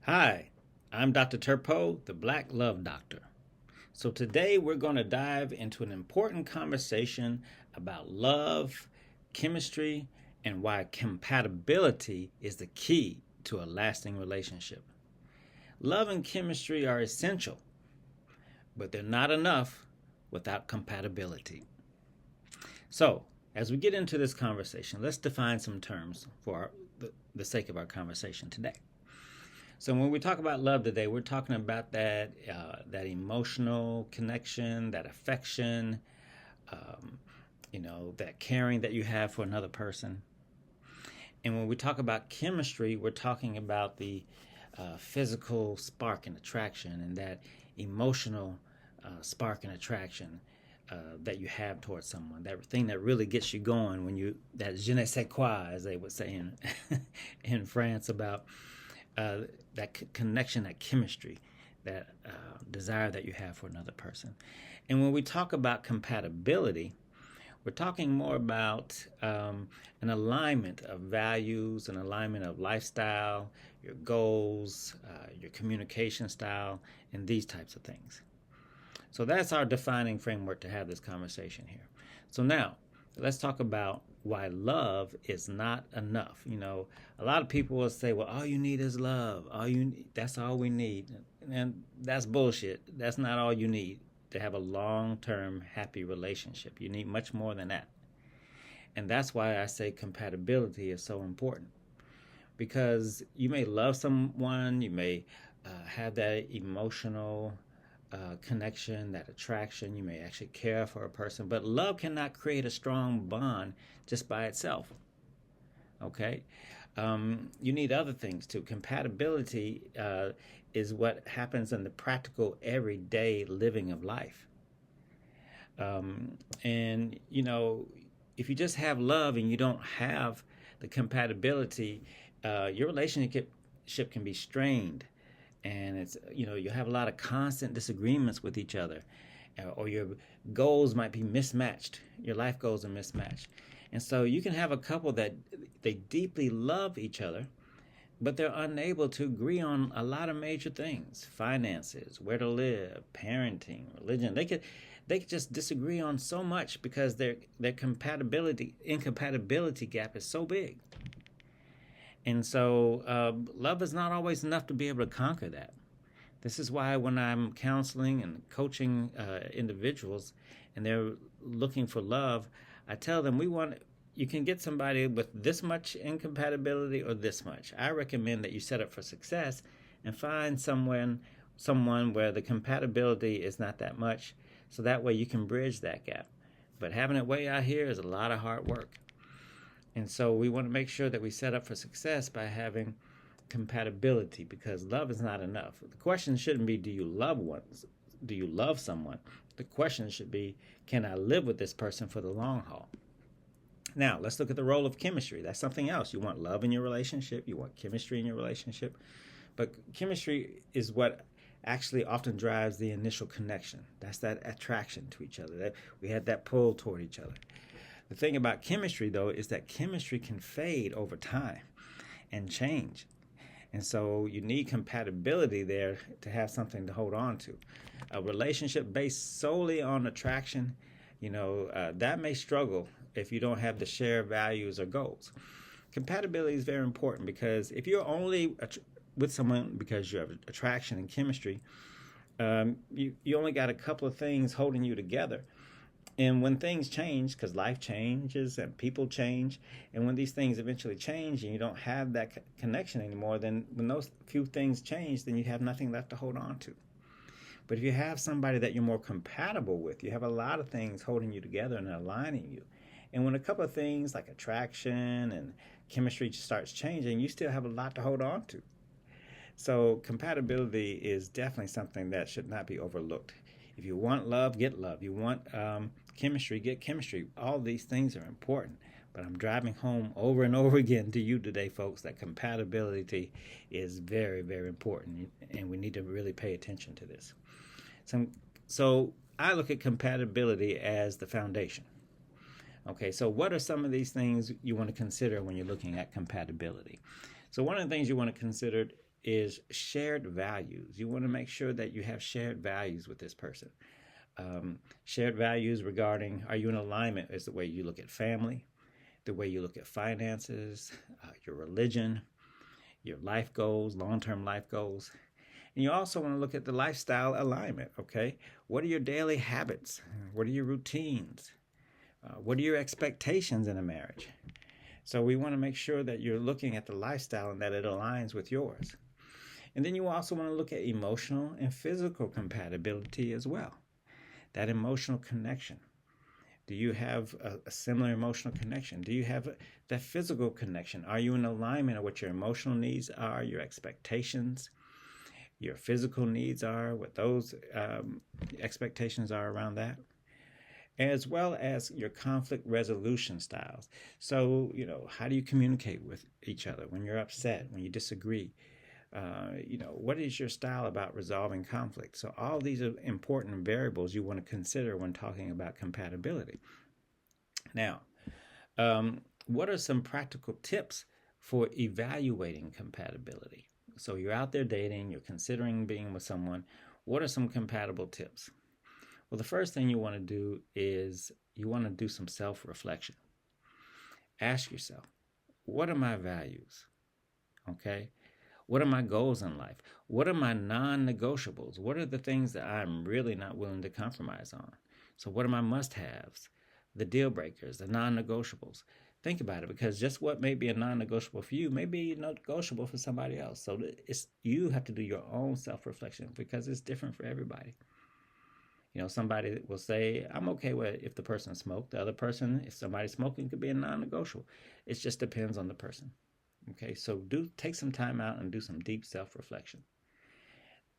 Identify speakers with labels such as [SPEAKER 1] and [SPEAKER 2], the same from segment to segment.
[SPEAKER 1] Hi, I'm Dr. Turpeau, the Black Love Doctor. So today we're going to dive into an important conversation about love, chemistry, and why compatibility is the key to a lasting relationship. Love and chemistry are essential, but they're not enough without compatibility. So, as we get into this conversation, let's define some terms for the sake of our conversation today. So when we talk about love today, we're talking about that emotional connection, that affection, um, that caring that you have for another person. And when we talk about chemistry, we're talking about the physical spark and attraction, and that emotional spark and attraction that you have towards someone. That thing that really gets you going when that je ne sais quoi, as they would say in France, about that connection, that chemistry, that desire that you have for another person. And when we talk about compatibility, we're talking more about an alignment of values, an alignment of lifestyle, your goals, your communication style, and these types of things. So that's our defining framework to have this conversation here. So now, let's talk about why love is not enough. A lot of people will say, "Well, all you need is love. That's all we need," and that's bullshit. That's not all you need to have a long-term happy relationship. You need much more than that, and that's why I say compatibility is so important. Because you may love someone, you may have that emotional connection, that attraction. You may actually care for a person, but love cannot create a strong bond just by itself. Okay? You need other things too. Compatibility is what happens in the practical, everyday living of life. And if you just have love and you don't have the compatibility, your relationship can be strained, and you have a lot of constant disagreements with each other, or your goals might be mismatched. Your life goals are mismatched, and so you can have a couple that they deeply love each other, but they're unable to agree on a lot of major things: finances, where to live, parenting, religion. They could just disagree on so much because their incompatibility gap is so big. And so love is not always enough to be able to conquer that. This is why when I'm counseling and coaching individuals and they're looking for love, I tell them you can get somebody with this much incompatibility or this much. I recommend that you set up for success and find someone where the compatibility is not that much, so that way you can bridge that gap. But having it way out here is a lot of hard work. And so we want to make sure that we set up for success by having compatibility, because love is not enough. The question shouldn't be, do you love someone? The question should be, can I live with this person for the long haul? Now, let's look at the role of chemistry. That's something else. You want love in your relationship, you want chemistry in your relationship. But chemistry is what actually often drives the initial connection. That's that attraction to each other. That we had that pull toward each other. The thing about chemistry, though, is that chemistry can fade over time and change. And so you need compatibility there to have something to hold on to. A relationship based solely on attraction, that may struggle if you don't have the shared values or goals. Compatibility is very important, because if you're only with someone because you have attraction and chemistry, you only got a couple of things holding you together. And when things change, because life changes and people change, and when these things eventually change and you don't have that connection anymore, then when those few things change, then you have nothing left to hold on to. But if you have somebody that you're more compatible with, you have a lot of things holding you together and aligning you. And when a couple of things like attraction and chemistry starts changing, you still have a lot to hold on to. So compatibility is definitely something that should not be overlooked. If you want love, get love. You want chemistry, get chemistry. All these things are important. But I'm driving home over and over again to you today, folks, that compatibility is very, very important. And we need to really pay attention to this. So I look at compatibility as the foundation. Okay, so what are some of these things you want to consider when you're looking at compatibility? So one of the things you want to consider is shared values. You want to make sure that you have shared values with this person. Shared values regarding, are you in alignment is the way you look at family, the way you look at finances, your religion, your life goals, long-term life goals. And you also want to look at the lifestyle alignment, okay? What are your daily habits? What are your routines? What are your expectations in a marriage? So we want to make sure that you're looking at the lifestyle and that it aligns with yours. And then you also want to look at emotional and physical compatibility as well. That emotional connection. Do you have a similar emotional connection? Do you have that physical connection? Are you in alignment of what your emotional needs are, your expectations, your physical needs are, what those expectations are around that? As well as your conflict resolution styles. So, how do you communicate with each other when you're upset, when you disagree? What is your style about resolving conflict? So all these are important variables you want to consider when talking about compatibility. Now, what are some practical tips for evaluating compatibility? So you're out there dating, you're considering being with someone. What are some compatible tips? Well, the first thing you want to do is you want to do some self-reflection. Ask yourself, what are my values? Okay? What are my goals in life? What are my non-negotiables? What are the things that I'm really not willing to compromise on? So what are my must-haves, the deal breakers, the non-negotiables? Think about it, because just what may be a non-negotiable for you may be negotiable for somebody else. So you have to do your own self-reflection because it's different for everybody. Somebody will say, I'm okay with if the person smoked. The other person, if somebody's smoking, could be a non-negotiable. It just depends on the person. Okay, so take some time out and do some deep self-reflection.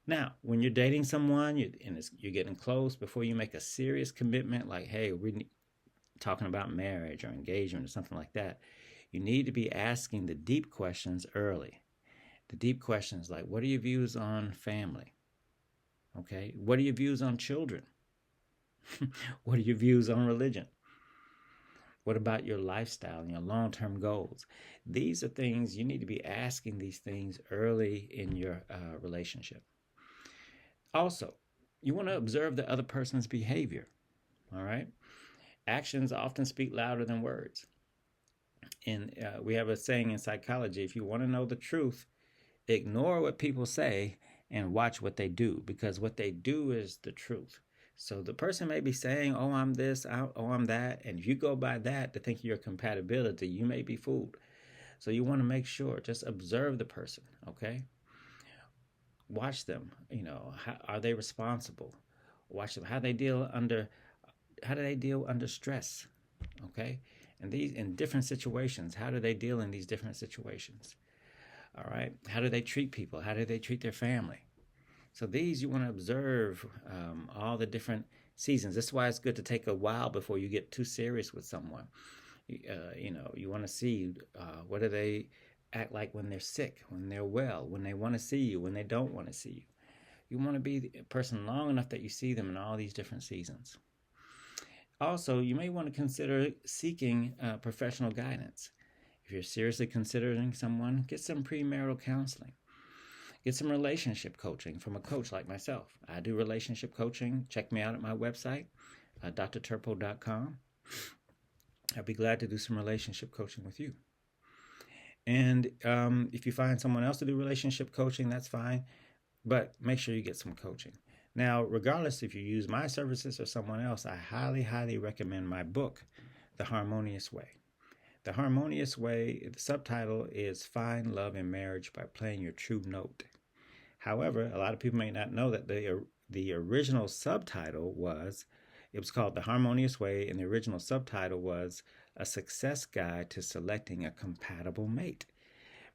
[SPEAKER 1] Now, when you're dating someone, you're getting close, before you make a serious commitment, like, hey, we're talking about marriage or engagement or something like that, you need to be asking the deep questions early. The deep questions like, what are your views on family? Okay, what are your views on children? What are your views on religion? What about your lifestyle and your long-term goals? These are things you need to be asking these things early in your relationship. Also, you want to observe the other person's behavior. All right? Actions often speak louder than words. And we have a saying in psychology, if you want to know the truth, ignore what people say and watch what they do, because what they do is the truth. So the person may be saying, oh, I'm this, oh, I'm that. And if you go by that to think your compatibility, you may be fooled. So you want to make sure, just observe the person, okay? Watch them, how, are they responsible? Watch them, how do they deal under stress, okay? And these, in different situations, how do they deal in these different situations? All right, how do they treat people? How do they treat their family? So these you want to observe all the different seasons. This is why it's good to take a while before you get too serious with someone. You want to see what do they act like when they're sick, when they're well, when they want to see you, when they don't want to see you. You want to be a person long enough that you see them in all these different seasons. Also, you may want to consider seeking professional guidance. If you're seriously considering someone, get some premarital counseling. Get some relationship coaching from a coach like myself. I do relationship coaching. Check me out at my website, drturpeau.com. I'd be glad to do some relationship coaching with you. And if you find someone else to do relationship coaching, that's fine. But make sure you get some coaching. Now, regardless if you use my services or someone else, I highly, highly recommend my book, The Harmonious Way. The Harmonious Way, the subtitle is Find Love in Marriage by Playing Your True Note. However, a lot of people may not know that the original subtitle was called The Harmonious Way, and the original subtitle was A Success Guide to Selecting a Compatible Mate.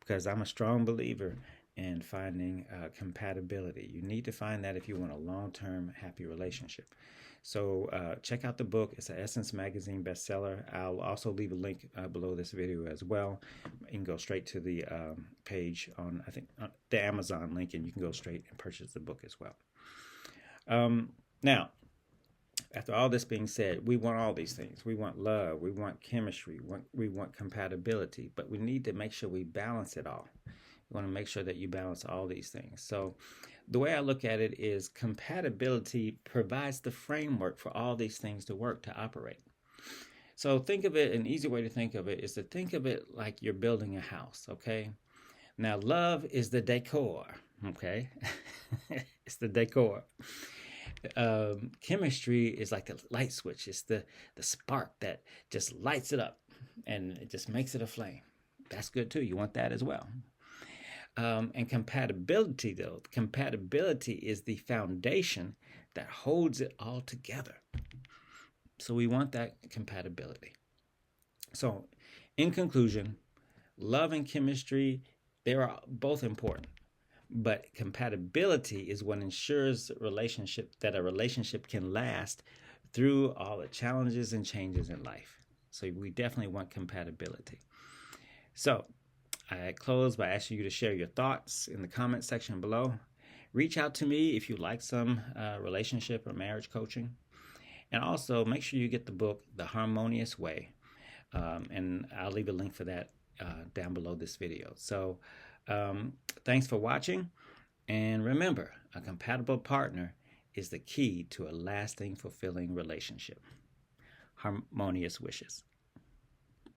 [SPEAKER 1] Because I'm a strong believer in finding compatibility. You need to find that if you want a long-term, happy relationship. So check out the book. It's an Essence Magazine bestseller. I'll also leave a link below this video as well. You can go straight to the page on, I think, the Amazon link, and you can go straight and purchase the book as well. Now, after all this being said, we want all these things. We want love. We want chemistry. We want compatibility. But we need to make sure we balance it all. You want to make sure that you balance all these things. So the way I look at it is compatibility provides the framework for all these things to work, to operate. So think of it, an easy way to think of it is to think of it like you're building a house, okay? Now, love is the decor, okay? It's the decor. Chemistry is like the light switch. It's the spark that just lights it up and it just makes it a flame. That's good too. You want that as well. And compatibility, though, compatibility is the foundation that holds it all together. So we want that compatibility. So, in conclusion, love and chemistry, they are both important. But compatibility is what ensures a relationship can last through all the challenges and changes in life. So we definitely want compatibility. So I close by asking you to share your thoughts in the comment section below. Reach out to me if you like some relationship or marriage coaching. And also make sure you get the book, The Harmonious Way. And I'll leave a link for that down below this video. So thanks for watching. And remember, a compatible partner is the key to a lasting, fulfilling relationship. Harmonious wishes.